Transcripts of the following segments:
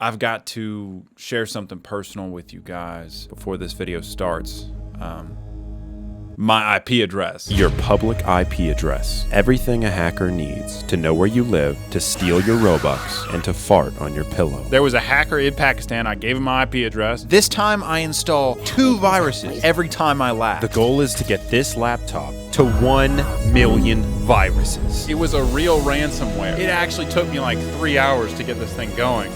I've got to share something personal with you guys before this video starts. My IP address. Your public IP address. Everything a hacker needs to know where you live, to steal your Robux, and to fart on your pillow. There was a hacker in Pakistan. I gave him my IP address. This time I install 2 viruses every time I laugh. The goal is to get this laptop to 1 million viruses. It was a real ransomware. It actually took me like 3 hours to get this thing going.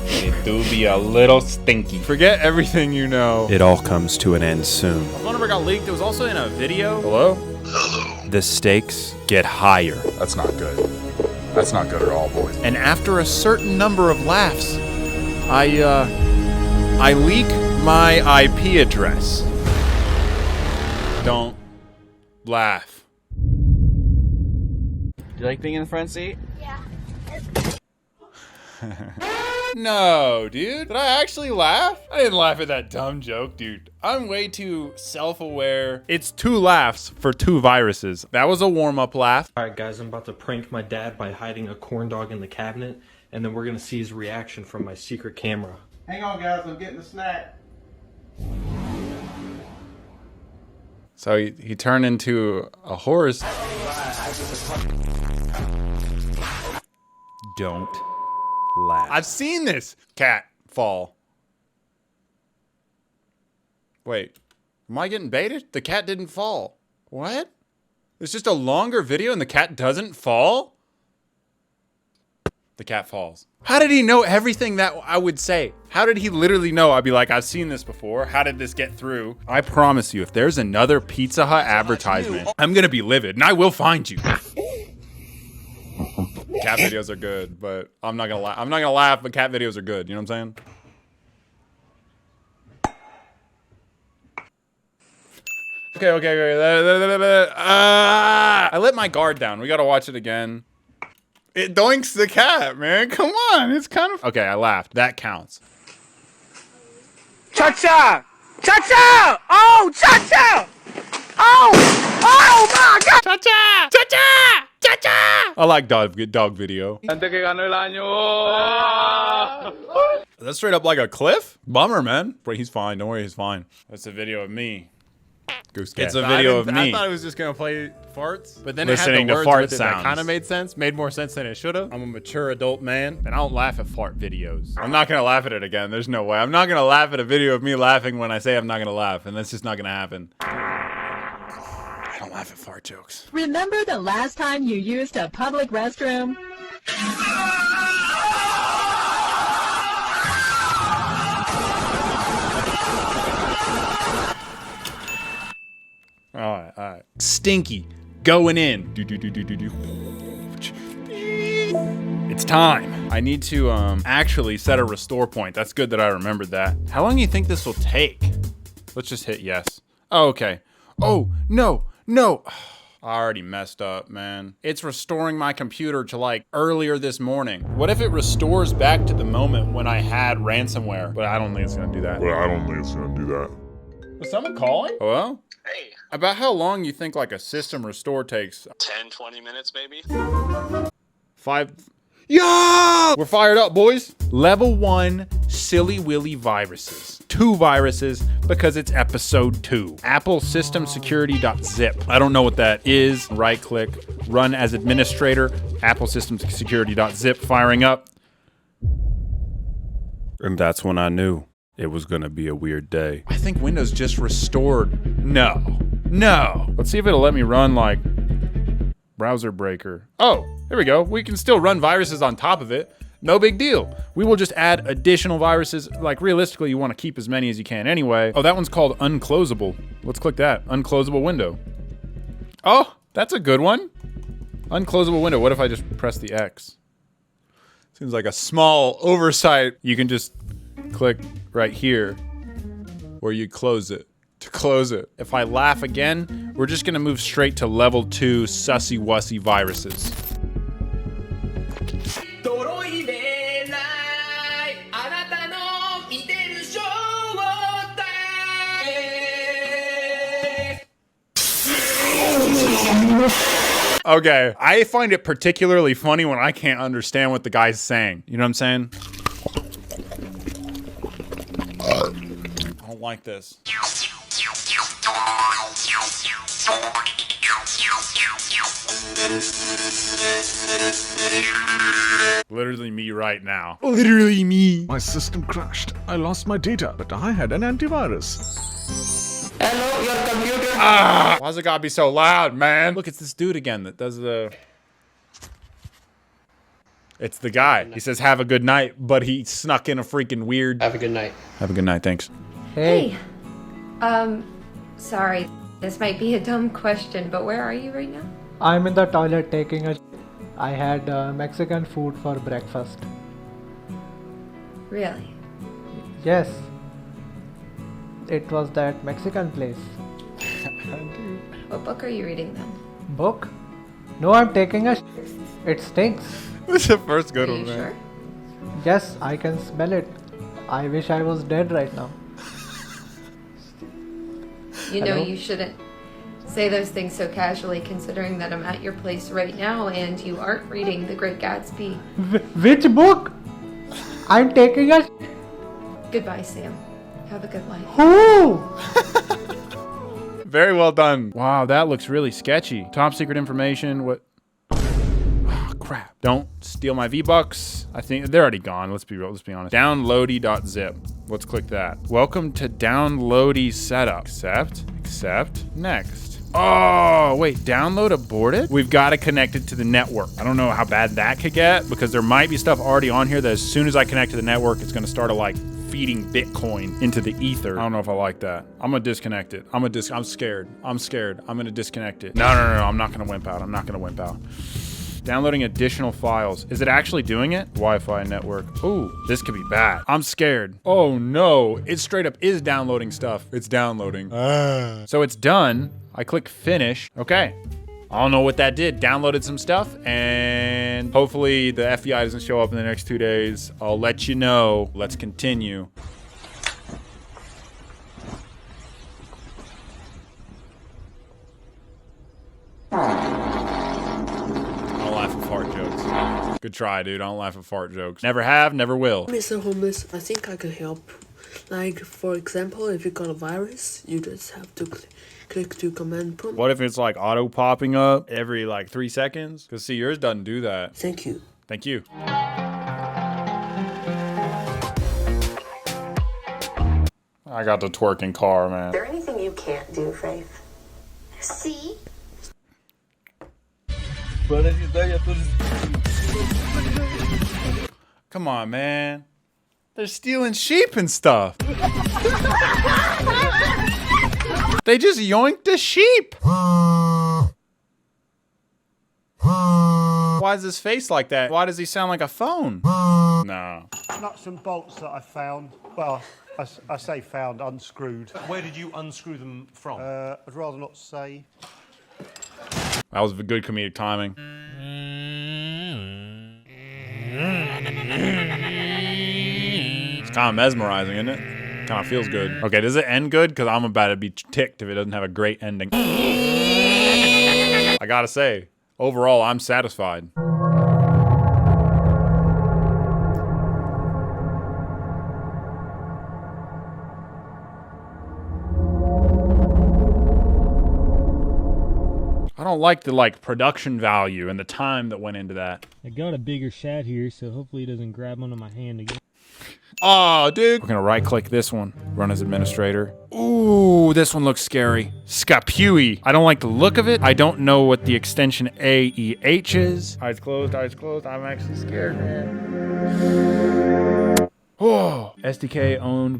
It do be a little stinky. Forget everything you know. It all comes to an end soon. My phone number got leaked. It was also in a video. Hello? Hello. The stakes get higher. That's not good. That's not good at all, boys. And after a certain number of laughs, I leak my IP address. Don't laugh. Do you like being in the front seat? Yeah. No, dude. Did I actually laugh? I didn't laugh at that dumb joke, dude. I'm way too self-aware. It's 2 laughs for 2 viruses. That was a warm-up laugh. Alright guys, I'm about to prank my dad by hiding a corn dog in the cabinet, and then we're gonna see his reaction from my secret camera. Hang on guys, I'm getting a snack. So he turned into a horse. Don't laugh. I've seen this cat fall. Wait, am I getting baited? The cat didn't fall. What? It's just a longer video and the cat doesn't fall? The cat falls. How did he know everything that I would say? How did he literally know? I'd be like, I've seen this before. How did this get through? I promise you, if there's another Pizza Hut advertisement, I'm gonna be livid and I will find you. Cat videos are good, but I'm not gonna laugh. I'm not gonna laugh, but cat videos are good. You know what I'm saying? Okay. I let my guard down. We gotta watch it again. It doinks the cat, man. Come on. It's kind of... Okay, I laughed. That counts. Cha-cha! Cha-cha! Oh, cha-cha! Oh! Oh my God! Cha-cha! Cha-cha! Cha-cha! I like dog video. That's straight up like a cliff? Bummer, man. But he's fine. Don't worry, he's fine. That's a video of me. Goose cat. It's a video of me. I thought it was just gonna play farts, but then listening it had the to words fart with it that sounds. kind of made sense. Made more sense than it should have. I'm a mature adult man, and I don't laugh at fart videos. I'm not gonna laugh at it again. There's no way. I'm not gonna laugh at a video of me laughing when I say I'm not gonna laugh, and that's just not gonna happen. I don't laugh at fart jokes. Remember the last time you used a public restroom? All right. Stinky, going in. It's time. I need to actually set a restore point. That's good that I remembered that. How long do you think this will take? Let's just hit yes. Oh, okay. Oh, no. I already messed up, man. It's restoring my computer to like earlier this morning. What if it restores back to the moment when I had ransomware? But I don't think it's gonna do that. Was someone calling? Hello? Hey. About how long you think like a system restore takes? 10, 20 minutes maybe? 5. Yeah! We're fired up, boys. Level 1 silly willy viruses. 2 viruses because it's episode 2. Apple system security.zip. I don't know what that is. Right click, run as administrator. Apple system security.zip firing up. And that's when I knew it was gonna be a weird day. I think Windows just restored. No. Let's see if it'll let me run like browser breaker. Oh, here we go. We can still run viruses on top of it. No big deal. We will just add additional viruses. Like realistically, you want to keep as many as you can anyway. Oh, that one's called unclosable. Let's click that. Unclosable window. Oh, that's a good one. Unclosable window. What if I just press the X? Seems like a small oversight. You can just click right here where you close it to close it. If I laugh again, we're just gonna move straight to level 2 sussy wussy viruses. Okay, I find it particularly funny when I can't understand what the guy's saying. You know what I'm saying? don't like this. Literally me right now. Literally me. My system crashed. I lost my data, but I had an antivirus. Hello, your computer. Why's it gotta be so loud, man? Look, it's this dude again that does the... It's the guy. He says, have a good night, but he snuck in a freaking weird... Have a good night. Have a good night, thanks. Hey. Sorry. This might be a dumb question, but where are you right now? I'm in the toilet taking a. I had Mexican food for breakfast. Really? Yes. It was that Mexican place. What book are you reading then? Book? No, I'm taking a. It stinks. This is the first good Are one, you man. sure? Yes, I can smell it. I wish I was dead right now. You know Hello? you shouldn't say those things so casually, considering that I'm at your place right now and you aren't reading The Great Gatsby. Which book? I'm taking a. Goodbye, Sam. Have a good life. Who? Very well done. Wow, that looks really sketchy. Top secret information. What? Oh, crap. Don't steal my V-Bucks. I think they're already gone. Let's be real. Let's be honest. Downloady.zip. Let's click that. Welcome to Downloady setup. Accept, next. Oh, wait, download aborted? We've got to connect it to the network. I don't know how bad that could get because there might be stuff already on here that as soon as I connect to the network, it's going to start feeding Bitcoin into the ether. I don't know if I like that. I'm gonna disconnect it. I'm scared. I'm gonna disconnect it. No, I'm not gonna wimp out. I'm not gonna wimp out. Downloading additional files. Is it actually doing it? Wi-Fi network. Ooh, this could be bad. I'm scared. Oh no, it straight up is downloading stuff. It's downloading. So it's done. I click finish. Okay. I don't know what that did. Downloaded some stuff, and hopefully the FBI doesn't show up in the next 2 days. I'll let you know. Let's continue. I don't laugh at fart jokes. Good try, dude. I don't laugh at fart jokes. Never have, never will. Mr. Homeless, I think I can help. Like, for example, if you got a virus, you just have to click to command prompt. What if it's like auto popping up every 3 seconds? Because see, yours doesn't do that. Thank you. Thank you. I got the twerking car, man. Is there anything you can't do, Faith? See? Come on, man. They're stealing sheep and stuff. They just yoinked the sheep. Why is his face like that? Why does he sound like a phone? No. Nuts and bolts that I found. Well, I say found, unscrewed. Where did you unscrew them from? I'd rather not say. That was good comedic timing. It's kind of mesmerizing, isn't it? Kind of feels good. Okay, does it end good? Because I'm about to be ticked if it doesn't have a great ending. I gotta say, overall, I'm satisfied. I don't like the production value and the time that went into that. I got a bigger shad here, so hopefully it doesn't grab onto my hand again. Oh, dude. We're gonna right click this one. Run as administrator. Ooh, this one looks scary. Scawwy. I don't like the look of it. I don't know what the extension AEH is. Eyes closed, eyes closed. I'm actually scared, man. Oh, SDK owned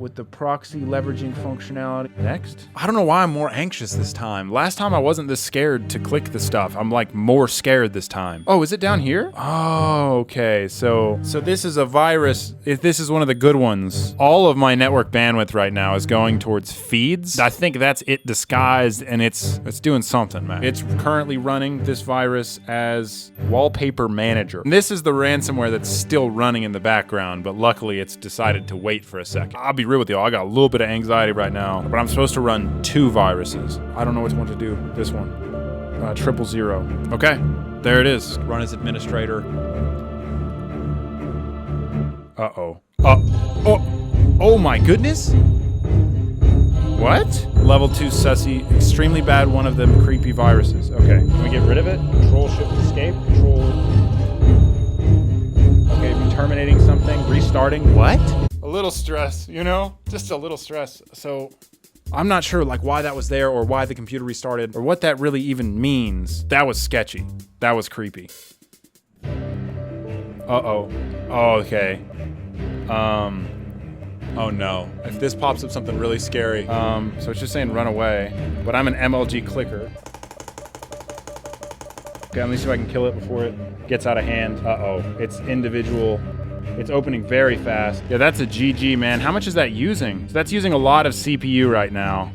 with the proxy leveraging functionality. Next. I don't know why I'm more anxious this time. Last time I wasn't this scared to click the stuff. I'm more scared this time. Oh, is it down here? Oh, okay. So this is a virus. If this is one of the good ones, all of my network bandwidth right now is going towards feeds. I think that's it disguised, and it's doing something, man. It's currently running this virus as wallpaper manager. And this is the ransomware that's still running in the background, but luckily it's decided to wait for a second. I'll be real with y'all, I got a little bit of anxiety right now, but I'm supposed to run 2 viruses. I don't know which one to do. This one. 000. Okay, there it is. Run as administrator. Uh-oh. Oh my goodness? What? Level 2 sussy, extremely bad, one of them creepy viruses. Okay, can we get rid of it? Control shift escape, control. Okay, terminating something, restarting. What? A little stress, you know? Just a little stress. So I'm not sure like why that was there or why the computer restarted or what that really even means. That was sketchy. That was creepy. Uh-oh. Oh, okay. Oh no. If this pops up something really scary. So it's just saying run away, but I'm an MLG clicker. Okay, let me see if I can kill it before it gets out of hand. Uh-oh, it's individual. It's opening very fast. Yeah, that's a GG, man. How much is that using? So that's using a lot of CPU right now.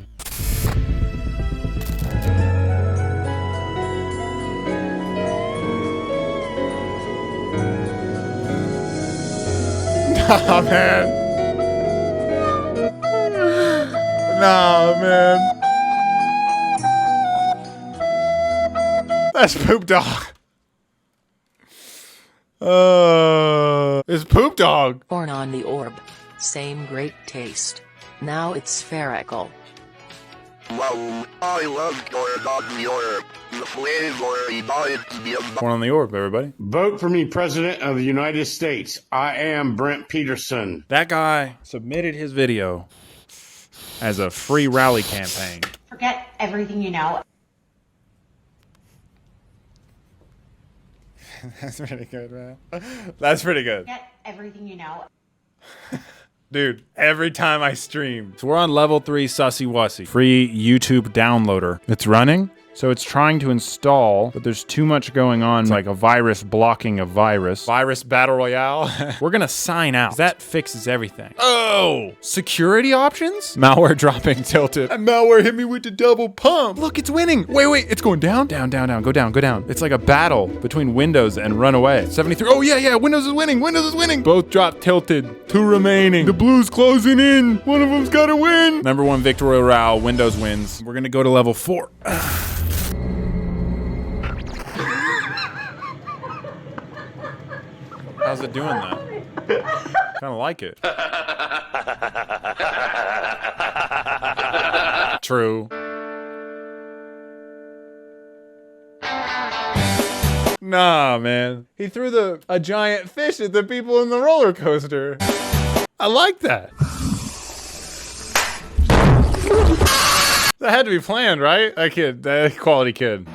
Nah, man. Nah, man. That's Poop Dog. It's Poop Dog. Born on the orb. Same great taste. Now it's spherical. Wow, I love corn on the orb. The flavor reminds me of... Corn on the orb, everybody. Vote for me, President of the United States. I am Brent Peterson. That guy submitted his video as a free rally campaign. Forget everything you know. That's pretty good, man. That's pretty good. Forget everything you know. Dude, every time I stream. So we're on level 3 sussy wussy. Free YouTube downloader. It's running. So it's trying to install, but there's too much going on. It's like a virus blocking a virus. Virus battle royale. We're gonna sign out. That fixes everything. Oh! Security options? Malware dropping tilted. And malware hit me with the double pump. Look, it's winning. Wait, it's going down? Down, down, down. Go down, go down. It's like a battle between Windows and Runaway. 73. Oh, yeah. Windows is winning. Windows is winning. Both drop tilted. 2 remaining. The blue's closing in. One of them's gotta win. Number 1 victory royale. Windows wins. We're gonna go to level 4. How's it doing that? Kind of like it. True. Nah, man. He threw a giant fish at the people in the roller coaster. I like that. That had to be planned, right? That quality kid.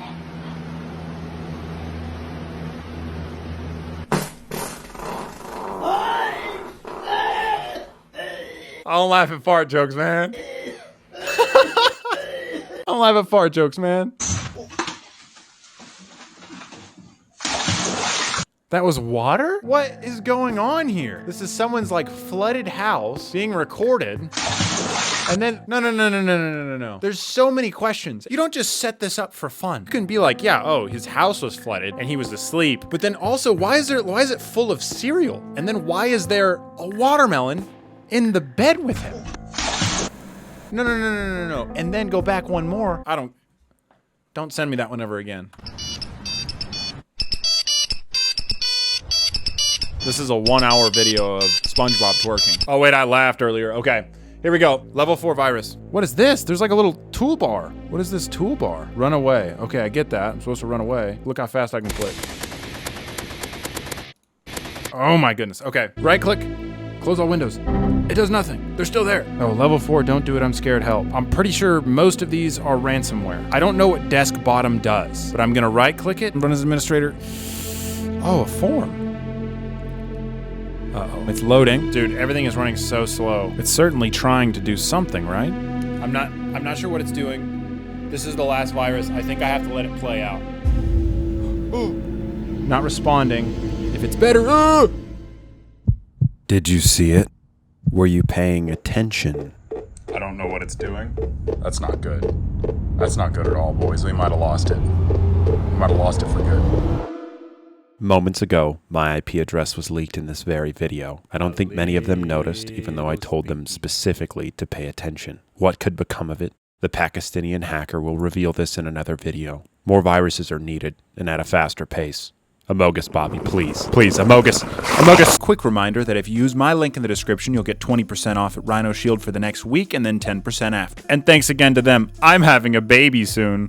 I don't laugh at fart jokes, man. I don't laugh at fart jokes, man. That was water? What is going on here? This is someone's like flooded house being recorded. And then, no. There's so many questions. You don't just set this up for fun. You can be like, yeah, oh, his house was flooded and he was asleep. But then also, why is it full of cereal? And then why is there a watermelon in the bed with him? No. And then go back one more. Don't send me that one ever again. This is a 1-hour video of SpongeBob twerking. Oh wait, I laughed earlier. Okay, here we go. Level 4 virus. What is this? There's like a little toolbar. What is this toolbar? Run away. Okay, I get that. I'm supposed to run away. Look how fast I can click. Oh my goodness. Okay, right click. Close all windows. It does nothing. They're still there. Oh, level 4, don't do it, I'm scared, help. I'm pretty sure most of these are ransomware. I don't know what desk bottom does, but I'm gonna right click it and run as administrator. Oh, a form. Uh-oh, it's loading. Dude, everything is running so slow. It's certainly trying to do something, right? I'm not sure what it's doing. This is the last virus. I think I have to let it play out. Ooh. Not responding. If it's better, Did you see it? Were you paying attention? I don't know what it's doing. That's not good. That's not good at all, boys. We might have lost it. We might have lost it for good. Moments ago, my IP address was leaked in this very video. I don't think many of them noticed, even though I told them specifically to pay attention. What could become of it? The Pakistani hacker will reveal this in another video. More viruses are needed, and at a faster pace. Amogus, Bobby, please. Please, Amogus. Amogus. Quick reminder that if you use my link in the description, you'll get 20% off at Rhino Shield for the next week and then 10% after. And thanks again to them. I'm having a baby soon.